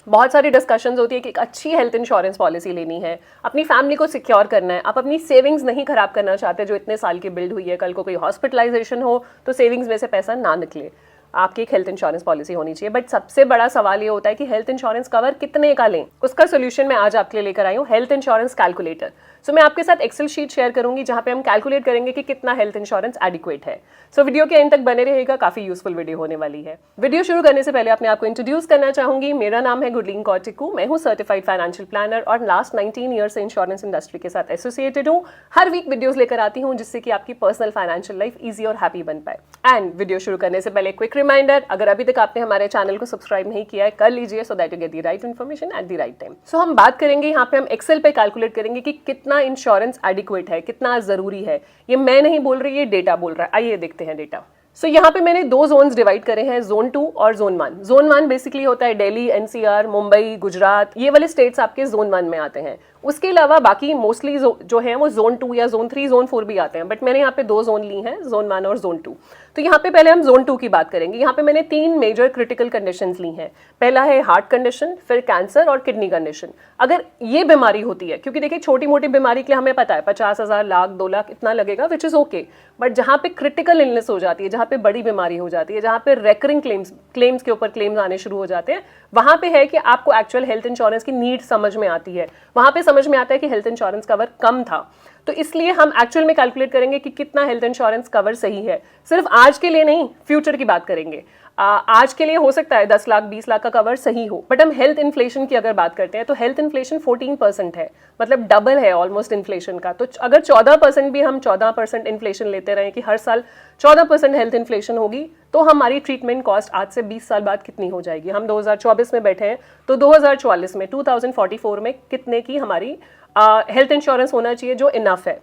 बहुत सारी डिस्कशंस होती है कि एक अच्छी हेल्थ इंश्योरेंस पॉलिसी लेनी है, अपनी फैमिली को सिक्योर करना है, आप अपनी सेविंग्स नहीं खराब करना चाहते जो इतने साल की बिल्ड हुई है, कल को कोई हॉस्पिटलाइजेशन हो तो सेविंग्स में से पैसा ना निकले, आपकी एक हेल्थ इंश्योरेंस पॉलिसी होनी चाहिए। बट सबसे बड़ा सवाल ये होता है कि हेल्थ इंश्योरेंस कवर कितने का लें। उसका सोल्यूशन मैं आज आपके लिए लेकर आई हूँ, हेल्थ इंश्योरेंस कैलकुलेटर। सो मैं आपके साथ एक्सेल शीट शेयर करूंगी जहां पे हम कैलकुलेट करेंगे कि कितना हेल्थ इंश्योरेंस एडिक्वेट है। सो वीडियो के एंड तक बने रहेगा, काफी यूजफुल वीडियो होने वाली है। वीडियो शुरू करने से पहले अपने आपको इंट्रोड्यूस करना चाहूंगी। मेरा नाम है गुरलीन कौर टिक्कू, मैं हूँ सर्टिफाइड फाइनेंशियल प्लानर और लास्ट 19 ईयर से इंश्योरेंस इंडस्ट्री के साथ एसोसिएटेड हूँ। हर वीक वीडियोस लेकर आती हूँ जिससे कि आपकी पर्सनल फाइनेंशियल लाइफ ईजी और हैप्पी बन पाए। एंड वीडियो शुरू करने से पहले क्विक रिमाइंडर, अगर अभी तक आपने हमारे चैनल को सब्सक्राइब नहीं किया है कर लीजिए, so that you get the right information at the right time. So हम बात करेंगे यहाँ पे, हम एक्सेल पे कैलकुलेट करेंगे कि कितना इंश्योरेंस एडिक्वेट है, कितना जरूरी है। ये मैं नहीं बोल रही, ये डेटा बोल रहा है। आइए देखते हैं डेटा। सो यहाँ पे मैंने दो जोन्स डिवाइड करे हैं, जोन 2 और जोन 1। जोन 1 बेसिकली होता है दिल्ली, एनसीआर, मुंबई, गुजरात, ये वाले स्टेट्स आपके जोन 1 में आते हैं। उसके अलावा बाकी मोस्टली जो है वो जोन 2 या जोन 3, जोन 4 भी आते हैं, बट मैंने यहाँ पे दो जोन ली हैं, जोन 1 और जोन 2। तो यहाँ पे पहले हम जोन 2 की बात करेंगे। यहाँ पे मैंने 3 मेजर क्रिटिकल कंडीशंस ली हैं। पहला है हार्ट कंडीशन, फिर कैंसर और किडनी कंडीशन। अगर ये बीमारी होती है, क्योंकि देखिए छोटी मोटी बीमारी के लिए हमें पता है 50,000, लाख, 2 लाख इतना लगेगा, विच इज ओके। बट जहाँ पे क्रिटिकल इलनेस हो जाती है, जहाँ पे बड़ी बीमारी हो जाती है, जहाँ पे रेकरिंग क्लेम्स के ऊपर क्लेम्स आने शुरू हो जाते हैं, वहां पे है कि आपको एक्चुअल हेल्थ इंश्योरेंस की नीड समझ में आती है। वहां पे समझ में आता है कि हेल्थ इंश्योरेंस कवर कम था, तो इसलिए हम एक्चुअल में कैलकुलेट करेंगे कि कितना हेल्थ इंश्योरेंस कवर सही है। सिर्फ आज के लिए नहीं, फ्यूचर की बात करेंगे। आज के लिए हो सकता है 10 लाख 20 लाख का कवर सही हो, बट हम हेल्थ इन्फ्लेशन की अगर बात करते हैं तो हेल्थ इन्फ्लेशन 14% है, मतलब डबल है ऑलमोस्ट इन्फ्लेशन का। तो अगर 14% भी हम 14% इन्फ्लेशन लेते रहे कि हर साल 14% हेल्थ इन्फ्लेशन होगी, तो हमारी ट्रीटमेंट कॉस्ट आज से 20 साल बाद कितनी हो जाएगी। हम 2024 में बैठे हैं, तो 2044 में 2044 में कितने की हमारी हेल्थ इंश्योरेंस होना चाहिए जो इनफ है।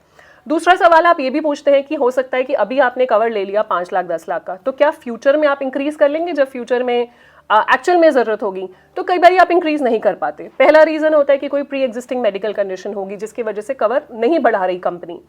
दूसरा सवाल आप ये भी पूछते हैं कि हो सकता है कि अभी आपने कवर ले लिया 5 लाख 10 लाख का, तो क्या फ्यूचर में आप इंक्रीज कर लेंगे जब फ्यूचर में एक्चुअल में जरूरत होगी। तो कई बार आप इंक्रीज नहीं कर पाते। पहला रीजन होता है कि कोई प्री एग्जिस्टिंग मेडिकल कंडीशन होगी जिसकी वजह से कवर नहीं बढ़ा रही कंपनी।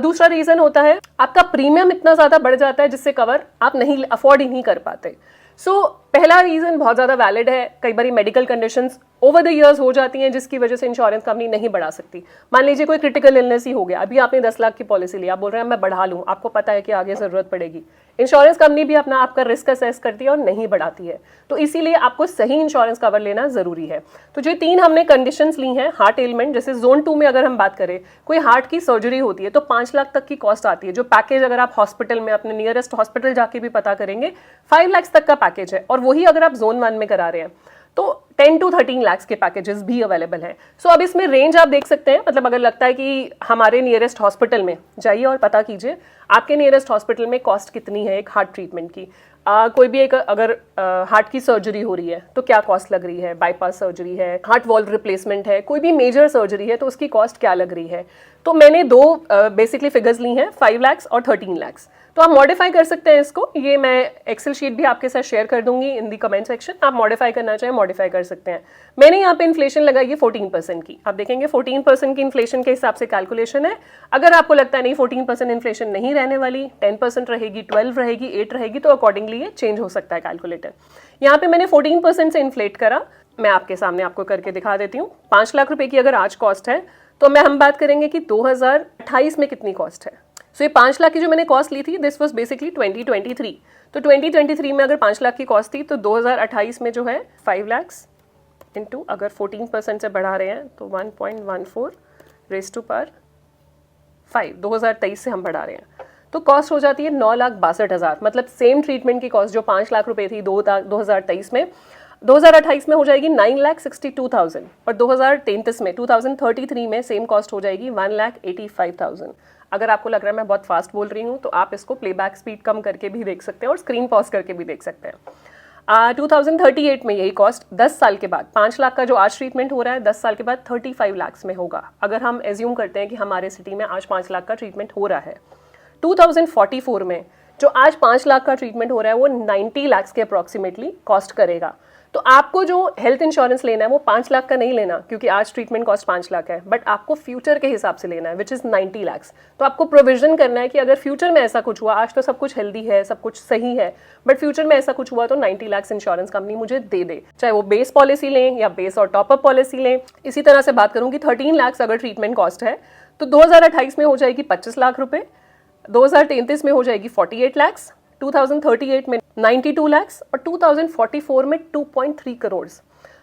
दूसरा रीजन होता है आपका प्रीमियम इतना ज्यादा बढ़ जाता है जिससे कवर आप नहीं अफोर्ड ही नहीं कर पाते। सो पहला रीजन बहुत ज्यादा वैलिड है। कई बार medical conditions over the years हो जाती हैं जिसकी वजह से इंश्योरेंस कंपनी नहीं बढ़ा सकती। मान लीजिए कोई क्रिटिकल इलनेस ही हो गया, अभी आपने 10 लाख की पॉलिसी ली, आप बोल रहे हैं मैं बढ़ा लूं, आपको पता है कि आगे जरूरत पड़ेगी। इंश्योरेंस कंपनी भी अपना आपका रिस्क असेस करती है और नहीं बढ़ाती है, तो इसीलिए आपको सही इंश्योरेंस कवर लेना जरूरी है। तो जो 3 हमने कंडीशंस ली हैं, हार्ट एलिमेंट, जैसे जोन 2 में अगर हम बात करें, कोई हार्ट की सर्जरी होती है तो 5 लाख तक की कॉस्ट आती है। जो पैकेज अगर आप हॉस्पिटल में अपने नियरेस्ट हॉस्पिटल जाके भी पता करेंगे 5 लाख तक का पैकेज है, और वही अगर आप जोन 1 में करा रहे हैं तो 10 to 13 लाख के पैकेजेस भी अवेलेबल हैं। सो अब इसमें रेंज आप देख सकते हैं, मतलब अगर लगता है कि हमारे नियरेस्ट हॉस्पिटल में जाइए और पता कीजिए आपके नियरेस्ट हॉस्पिटल में कॉस्ट कितनी है एक हार्ट ट्रीटमेंट की। कोई भी एक अगर हार्ट की सर्जरी हो रही है तो क्या कॉस्ट लग रही है, बाईपास सर्जरी है, हार्ट वॉल्व रिप्लेसमेंट है, कोई भी मेजर सर्जरी है तो उसकी कॉस्ट क्या लग रही है। तो मैंने दो बेसिकली फिगर्स ली हैं, 5 लाख और 13 लाख। तो आप मॉडिफाई कर सकते हैं इसको, ये मैं एक्सेल शीट भी आपके साथ शेयर कर दूंगी इन दी कमेंट सेक्शन। आप मॉडिफाई करना चाहें मॉडिफाई कर सकते हैं। मैंने यहाँ पे इन्फ्लेशन लगाई है 14% की। आप देखेंगे 14% की इन्फ्लेशन के हिसाब से कैलकुलेशन है। अगर आपको लगता है नहीं 14% इन्फ्लेशन नहीं रहने वाली, 10% रहेगी, 12 रहेगी, 8 रहेगी, तो अकॉर्डिंगली ये चेंज हो सकता है कैलकुलेटर। यहाँ पे मैंने 14% से इन्फ्लेट करा, मैं आपके सामने आपको करके दिखा देती हूँ। 5 लाख रुपए की अगर आज कॉस्ट है तो हम बात करेंगे कि 2028 में कितनी कॉस्ट है। सो ये 5 लाख की जो मैंने कॉस्ट ली थी, दिस वाज बेसिकली 2023। तो 2023 में अगर 5 लाख की कॉस्ट थी तो 2028 में जो है 5 लाख इंटू अगर 14% से बढ़ा रहे हैं तो 1.14 रेज़ टू पावर 5, 2023 से हम बढ़ा रहे हैं तो कॉस्ट हो जाती है 9,62,000। मतलब सेम ट्रीटमेंट की कॉस्ट जो 5 लाख रुपए थी 2023 में, 2028 में हो जाएगी 9,62,000, और 2033 में 2033 में सेम कॉस्ट हो जाएगी 1,85,000। अगर आपको लग रहा है मैं बहुत फास्ट बोल रही हूँ तो आप इसको प्लेबैक स्पीड कम करके भी देख सकते हैं और स्क्रीन पॉज करके भी देख सकते हैं। 2038 में यही कॉस्ट 10 साल के बाद, 5 लाख का जो आज ट्रीटमेंट हो रहा है 10 साल के बाद 35 लाख में होगा। अगर हम एज्यूम करते हैं कि हमारे सिटी में आज 5 लाख का ट्रीटमेंट हो रहा है, 2044 में जो आज 5 लाख का ट्रीटमेंट हो रहा है वो 90 लाख के अप्रॉक्सीमेटली कॉस्ट करेगा। तो आपको जो हेल्थ इंश्योरेंस लेना है वो 5 लाख का नहीं लेना, क्योंकि आज ट्रीटमेंट कॉस्ट 5 लाख है, बट आपको फ्यूचर के हिसाब से लेना है, विच इज़ 90 लाख। तो आपको प्रोविजन करना है कि अगर फ्यूचर में ऐसा कुछ हुआ, आज तो सब कुछ हेल्दी है, सब कुछ सही है, बट फ्यूचर में ऐसा कुछ हुआ तो 90 लाख इंश्योरेंस कंपनी मुझे दे दे, चाहे वो बेस पॉलिसी लें या बेस और टॉपअप पॉलिसी लें। इसी तरह से बात करूँ कि 13 लाख अगर ट्रीटमेंट कॉस्ट है तो 2028 में हो जाएगी 25 लाख रुपए, 2033 में हो जाएगी 48 लाख, 2038 में 92 लाख और 2044 में 2.3 करोड़।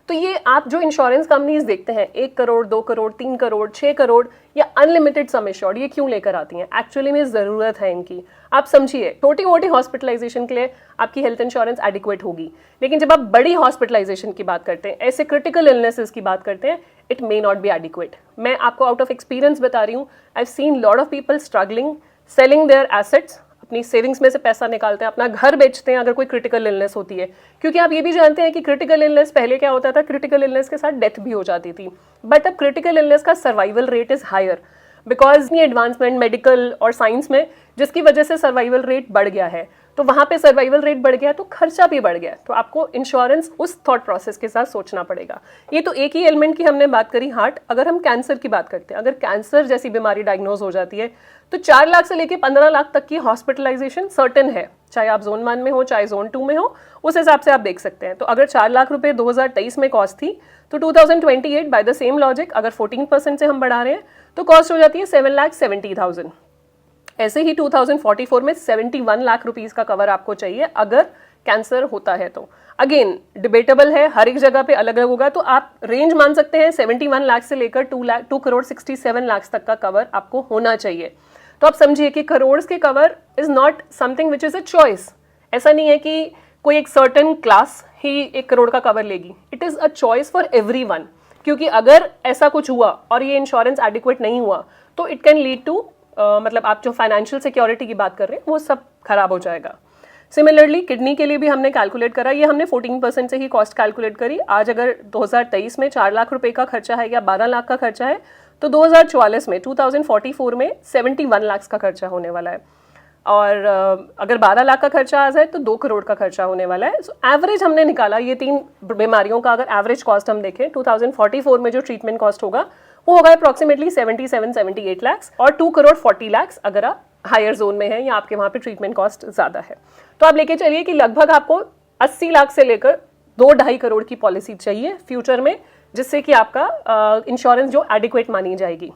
तो ये आप जो इंश्योरेंस कंपनीज देखते हैं 1 करोड़, 2 करोड़, 3 करोड़, 6 करोड़ या अनलिमिटेड सम एश्योर्ड, ये क्यों लेकर आती हैं? एक्चुअली में ज़रूरत है इनकी। आप समझिए, छोटी मोटी हॉस्पिटलाइजेशन के लिए आपकी हेल्थ इंश्योरेंस एडिक्वेट होगी, लेकिन जब आप बड़ी हॉस्पिटलाइजेशन की बात करते हैं, ऐसे क्रिटिकल इलनेसेस की बात करते हैं, it may not be adequate. मैं आपको आउट ऑफ एक्सपीरियंस बता रही हूँ, I have seen lot of people struggling, selling their assets, अपनी सेविंग्स में से पैसा निकालते हैं, अपना घर बेचते हैं अगर कोई क्रिटिकल इलनेस होती है। क्योंकि आप ये भी जानते हैं कि क्रिटिकल इलनेस पहले क्या होता था, क्रिटिकल इलनेस के साथ डेथ भी हो जाती थी, बट अब क्रिटिकल इलनेस का survival rate is higher because ये एडवांसमेंट मेडिकल और साइंस में, जिसकी वजह से सर्वाइवल रेट बढ़ गया है। तो वहाँ पे सर्वाइवल रेट बढ़ गया तो खर्चा भी बढ़ गया, तो आपको इंश्योरेंस उस थॉट प्रोसेस के साथ सोचना पड़ेगा। ये तो एक ही एलिमेंट की हमने बात करी हार्ट। अगर हम कैंसर की बात करते हैं, अगर कैंसर जैसी बीमारी डायग्नोज हो जाती है तो 4 लाख से लेकर 15 लाख तक की हॉस्पिटलाइजेशन सर्टेन है, चाहे आप जोन 1 में हो चाहे जोन 2 में हो, उस हिसाब से आप देख सकते हैं। तो अगर 4 लाख रुपए 2023 में कॉस्ट थी तो 2028 बाय द सेम लॉजिक अगर 14% से हम बढ़ा रहे हैं तो कॉस्ट हो जाती है 7,70,000। ऐसे ही 2044 में 71 लाख रुपीस का कवर आपको चाहिए अगर कैंसर होता है तो। अगेन डिबेटेबल है, हर एक जगह पे अलग अलग होगा, तो आप रेंज मान सकते हैं 71 लाख से लेकर 2 करोड़ 67 लाख तक का कवर आपको होना चाहिए। तो आप समझिए कि करोड़ के cover is not something which is a choice. ऐसा नहीं है कि कोई एक सर्टेन क्लास ही 1 करोड़ का कवर लेगी, it is a choice for everyone. क्योंकि अगर ऐसा कुछ हुआ और ये इंश्योरेंस एडिक्वेट नहीं हुआ तो इट कैन लीड टू मतलब आप जो फाइनेंशियल सिक्योरिटी की बात कर रहे हैं वो सब खराब हो जाएगा। सिमिलरली किडनी के लिए भी हमने कैलकुलेट करा, ये हमने 14% से ही कॉस्ट कैलकुलेट करी। आज अगर 2023 में 4 लाख रुपए का खर्चा है या 12 लाख का खर्चा है तो 2044 में 2044 में 71 लाख का खर्चा होने वाला है, और अगर 12 लाख का खर्चा आ जाए तो 2 करोड़ का खर्चा होने वाला है। सो एवरेज हमने निकाला, ये 3 बीमारियों का अगर एवरेज कॉस्ट हम देखें 2044 में जो ट्रीटमेंट कॉस्ट होगा वो होगा अप्रॉक्सीमेटली 77-78 लाख, और 2 करोड़ 40 लाख अगर आप हायर जोन में हैं या आपके वहाँ पे ट्रीटमेंट कॉस्ट ज़्यादा है। तो आप लेके चलिए कि लगभग आपको 80 लाख से लेकर 2-2.5 करोड़ की पॉलिसी चाहिए फ्यूचर में, जिससे कि आपका इंश्योरेंस जो एडिक्वेट मानी जाएगी।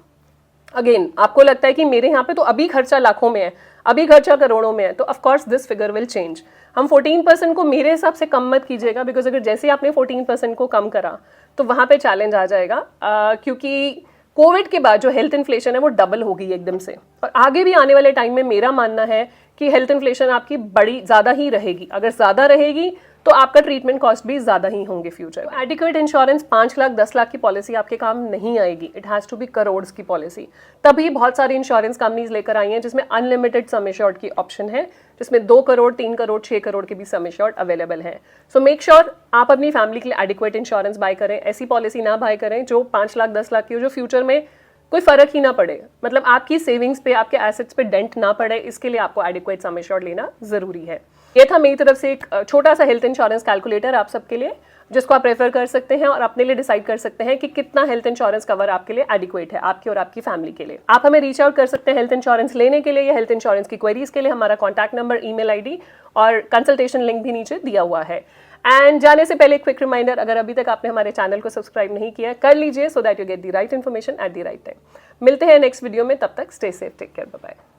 अगेन आपको लगता है कि मेरे यहाँ पे तो अभी खर्चा लाखों में है, अभी खर्चा करोड़ों में है, तो of course this figure will change. हम 14% को मेरे हिसाब से कम मत कीजिएगा, बिकॉज अगर जैसे आपने 14% को कम करा तो वहाँ पे चैलेंज आ जाएगा, क्योंकि कोविड के बाद जो हेल्थ इन्फ्लेशन है वो डबल होगी एकदम से, और आगे भी आने वाले टाइम में मेरा मानना है कि हेल्थ इन्फ्लेशन आपकी बड़ी ज़्यादा ही रहेगी। अगर ज़्यादा रहेगी तो आपका ट्रीटमेंट कॉस्ट भी ज़्यादा ही होंगे future. Adequate insurance 5 lakh 10 lakh की पॉलिसी आपके काम नहीं आएगी, it has to be crores की पॉलिसी। तभी बहुत सारी इंश्योरेंस कंपनीज लेकर आई हैं जिसमें अनलिमिटेड सम एश्योर्ड की ऑप्शन है, जिसमें 2 करोड़ 3 करोड़ 6 करोड़ के भी सम एश्योर्ड अवेलेबल है। सो मेक श्योर आप अपनी फैमिली के लिए एडिक्वेट इंश्योरेंस बाय करें, ऐसी पॉलिसी ना बाय करें जो 5 लाख 10 लाख की हो, जो फ्यूचर में कोई फर्क ही ना पड़े, मतलब आपकी सेविंग्स पे आपके एसेट्स पे डेंट ना पड़े, इसके लिए आपको एडिक्वेट सम एश्योर्ड लेना जरूरी है। ये था मेरी तरफ से एक छोटा सा हेल्थ इंश्योरेंस कैलकुलेटर आप सबके लिए, जिसको आप रेफर कर सकते हैं और अपने लिए डिसाइड कर सकते हैं कि कितना हेल्थ इंश्योरेंस कवर आपके लिए एडिक्वेट है, आपकी और आपकी फैमिली के लिए। आप हमें रीच आउट कर सकते हैं हेल्थ इंश्योरेंस लेने के लिए या हेल्थ इंश्योरेंस की क्वेरीज के लिए। हमारा कॉन्टैक्ट नंबर, ईमेल आईडी और कंसल्टेशन लिंक भी नीचे दिया हुआ है। एंड जाने से पहले क्विक रिमाइंडर, अगर अभी तक आपने हमारे चैनल को सब्सक्राइब नहीं किया है कर लीजिए, so that you get the right information at the right time. मिलते हैं नेक्स्ट वीडियो में, तब तक stay safe, take care, bye bye.